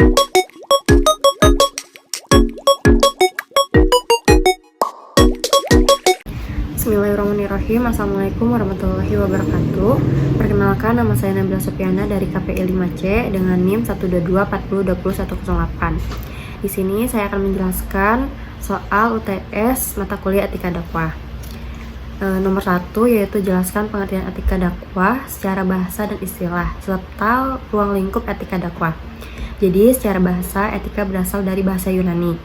Bismillahirrahmanirrahim. Assalamualaikum warahmatullahi wabarakatuh. Perkenalkan, nama saya Nabila Sofiana dari KPI 5C dengan NIM 12240202108. Di sini saya akan menjelaskan soal UTS mata kuliah Etika Dakwah. Nomor 1 yaitu jelaskan pengertian etika dakwah secara bahasa dan istilah serta ruang lingkup etika dakwah. Jadi secara bahasa, etika berasal dari bahasa Yunani.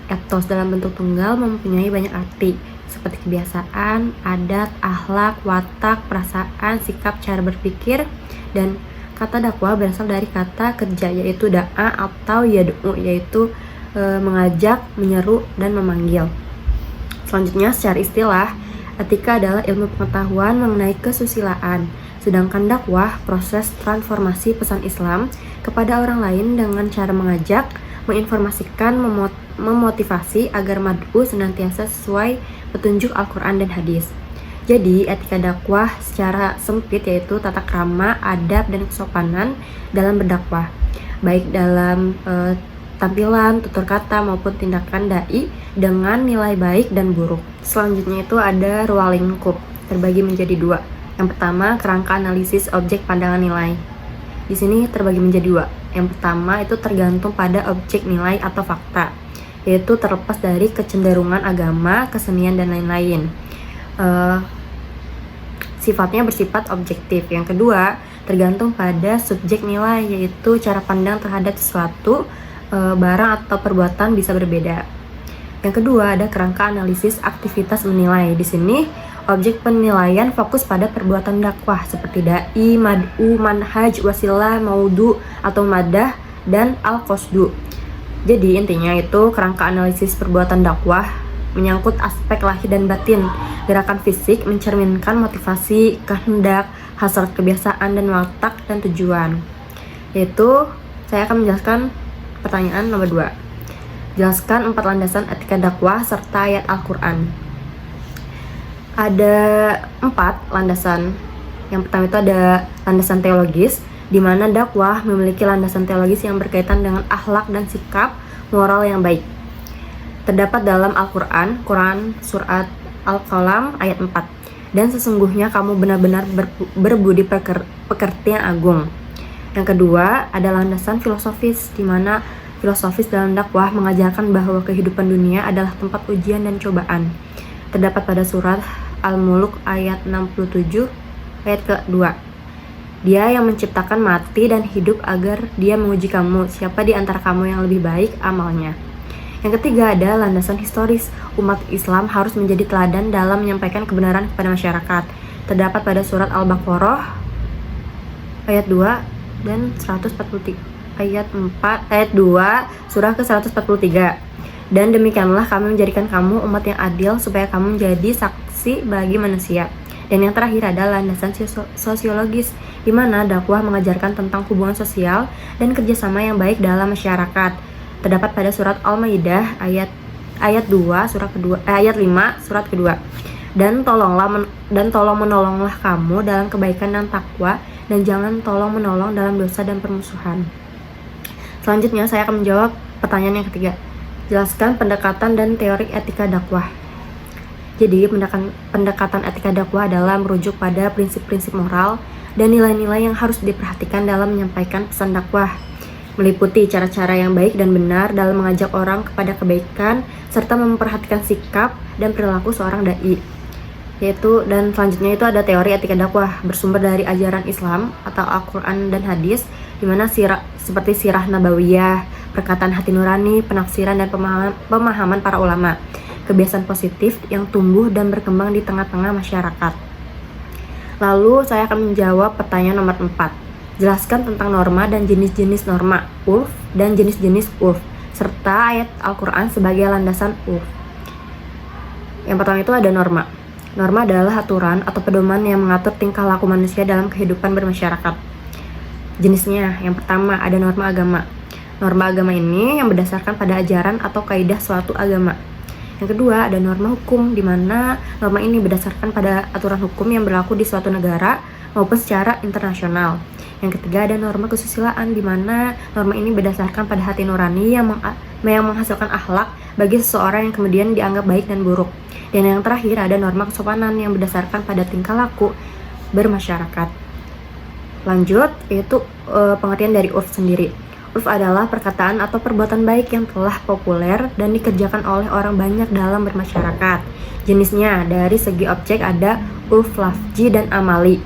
Etos dalam bentuk tunggal mempunyai banyak arti, seperti kebiasaan, adat, akhlak, watak, perasaan, sikap, cara berpikir. Dan kata dakwah berasal dari kata kerja, yaitu da'a atau yad'u, yaitu mengajak, menyeru, dan memanggil. Selanjutnya, secara istilah, etika adalah ilmu pengetahuan mengenai kesusilaan, sedangkan dakwah proses transformasi pesan Islam kepada orang lain dengan cara mengajak, menginformasikan, memotivasi agar mad'u senantiasa sesuai petunjuk Al-Quran dan hadis. Jadi, etika dakwah secara sempit yaitu tata krama, adab, dan kesopanan dalam berdakwah, baik dalam tampilan, tutur kata, maupun tindakan dai dengan nilai baik dan buruk. Selanjutnya itu ada ruang lingkup, terbagi menjadi dua. Yang pertama, kerangka analisis objek pandangan nilai. Di sini terbagi menjadi dua. Yang pertama itu tergantung pada objek nilai atau fakta, yaitu terlepas dari kecenderungan agama, kesenian, dan lain-lain. Sifatnya bersifat objektif. Yang kedua, tergantung pada subjek nilai, yaitu cara pandang terhadap sesuatu, barang atau perbuatan bisa berbeda. Yang kedua, ada kerangka analisis aktivitas menilai. Di sini, objek penilaian fokus pada perbuatan dakwah seperti dai, mad'u, manhaj, wasilah, maudu atau madah, dan al-qasdu. Jadi intinya itu kerangka analisis perbuatan dakwah menyangkut aspek lahir dan batin. Gerakan fisik mencerminkan motivasi, kehendak, hasrat kebiasaan, dan watak dan tujuan. Yaitu saya akan menjelaskan pertanyaan nomor 2. Jelaskan 4 landasan etika dakwah serta ayat Al-Quran. Ada 4 landasan. Yang pertama itu ada landasan teologis, di mana dakwah memiliki landasan teologis yang berkaitan dengan akhlak dan sikap moral yang baik. Terdapat dalam Al-Quran, Quran Surat Al-Qalam ayat 4. Dan sesungguhnya kamu benar-benar berbudi pekerti yang agung. Yang kedua, ada landasan filosofis, di mana filosofis dalam dakwah mengajarkan bahwa kehidupan dunia adalah tempat ujian dan cobaan. Terdapat pada surat Al-Mulk ayat 67 ayat ke-2. Dia yang menciptakan mati dan hidup agar dia menguji kamu, siapa di antara kamu yang lebih baik amalnya. Yang ketiga ada landasan historis. Umat Islam harus menjadi teladan dalam menyampaikan kebenaran kepada masyarakat. Terdapat pada surat Al-Baqarah ayat 2 dan 143 ayat 2 surah ke-143. Dan demikianlah kami menjadikan kamu umat yang adil supaya kamu menjadi saksi bagi manusia. Dan yang terakhir adalah landasan sosiologis, di mana dakwah mengajarkan tentang hubungan sosial dan kerjasama yang baik dalam masyarakat. Terdapat pada surat Al-Maidah ayat 2 surah kedua ayat 5 surat kedua. Dan tolong menolonglah kamu dalam kebaikan dan takwa, dan jangan tolong menolong dalam dosa dan permusuhan. Selanjutnya saya akan menjawab pertanyaan yang ketiga. Jelaskan pendekatan dan teori etika dakwah. Jadi, pendekatan etika dakwah adalah merujuk pada prinsip-prinsip moral dan nilai-nilai yang harus diperhatikan dalam menyampaikan pesan dakwah, meliputi cara-cara yang baik dan benar dalam mengajak orang kepada kebaikan, serta memperhatikan sikap dan perilaku seorang dai. Dan selanjutnya itu ada teori etika dakwah, bersumber dari ajaran Islam atau Al-Quran dan hadis, di mana seperti sirah nabawiyah, perkataan hati nurani, penafsiran dan pemahaman para ulama, kebiasaan positif yang tumbuh dan berkembang di tengah-tengah masyarakat. Lalu saya akan menjawab pertanyaan nomor 4. Jelaskan tentang norma dan jenis-jenis norma, urf, dan jenis-jenis urf, serta ayat Al-Quran sebagai landasan urf. Yang pertama itu ada norma. Norma adalah aturan atau pedoman yang mengatur tingkah laku manusia dalam kehidupan bermasyarakat. Jenisnya, yang pertama ada norma agama. Norma agama ini yang berdasarkan pada ajaran atau kaidah suatu agama. Yang kedua ada norma hukum, di mana norma ini berdasarkan pada aturan hukum yang berlaku di suatu negara maupun secara internasional. Yang ketiga ada norma kesusilaan, di mana norma ini berdasarkan pada hati nurani yang menghasilkan akhlak bagi seseorang yang kemudian dianggap baik dan buruk. Dan yang terakhir ada norma kesopanan yang berdasarkan pada tingkah laku bermasyarakat. Lanjut, yaitu pengertian dari urf sendiri. Urf adalah perkataan atau perbuatan baik yang telah populer dan dikerjakan oleh orang banyak dalam bermasyarakat. Jenisnya dari segi objek ada urf lafzi dan amali.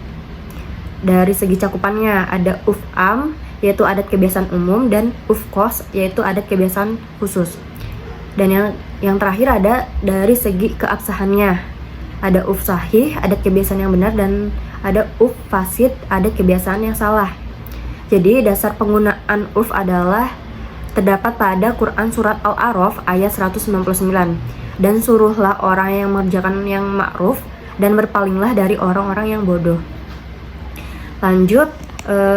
Dari segi cakupannya ada urf am, yaitu adat kebiasaan umum, dan urf khos, yaitu adat kebiasaan khusus. Dan yang terakhir ada dari segi keabsahannya. Ada urf sahih, adat kebiasaan yang benar, dan ada urf fasid, adat kebiasaan yang salah. Jadi dasar penggunaan urf adalah terdapat pada Quran Surat Al-A'raf ayat 199. Dan suruhlah orang yang mengerjakan yang ma'ruf dan berpalinglah dari orang-orang yang bodoh. Lanjut,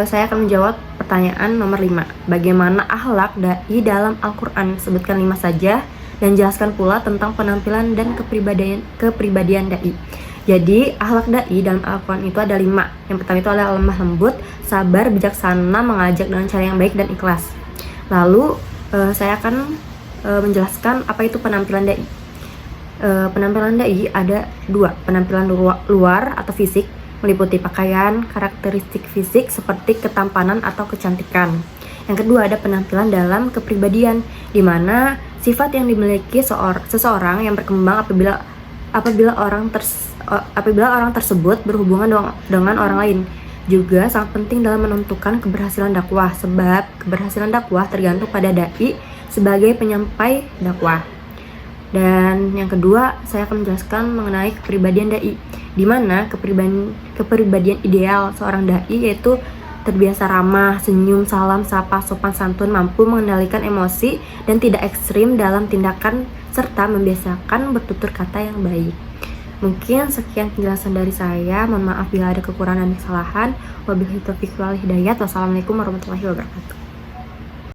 saya akan menjawab pertanyaan nomor 5. Bagaimana akhlak dai dalam Al-Quran? Sebutkan 5 saja dan jelaskan pula tentang penampilan dan kepribadian dai. Jadi akhlak dai dalam Al-Quran itu ada 5. Yang pertama itu adalah lemah lembut, sabar, bijaksana, mengajak dengan cara yang baik dan ikhlas. Lalu saya akan menjelaskan apa itu penampilan dai. Penampilan dai ada 2. Penampilan luar atau fisik, meliputi pakaian, karakteristik fisik seperti ketampanan atau kecantikan. Yang kedua ada penampilan dalam kepribadian, di mana sifat yang dimiliki seseorang yang berkembang apabila orang tersebut berhubungan dengan orang lain. Juga sangat penting dalam menentukan keberhasilan dakwah, sebab keberhasilan dakwah tergantung pada dai sebagai penyampai dakwah. Dan yang kedua, saya akan menjelaskan mengenai kepribadian dai, di mana kepribadian ideal seorang dai yaitu terbiasa ramah, senyum, salam, sapa, sopan santun, mampu mengendalikan emosi dan tidak ekstrim dalam tindakan, serta membiasakan bertutur kata yang baik. Mungkin sekian penjelasan dari saya. Mohon maaf bila ada kekurangan dan kesalahan. Wabillahi taufiq wal hidayah. Wassalamualaikum warahmatullahi wabarakatuh.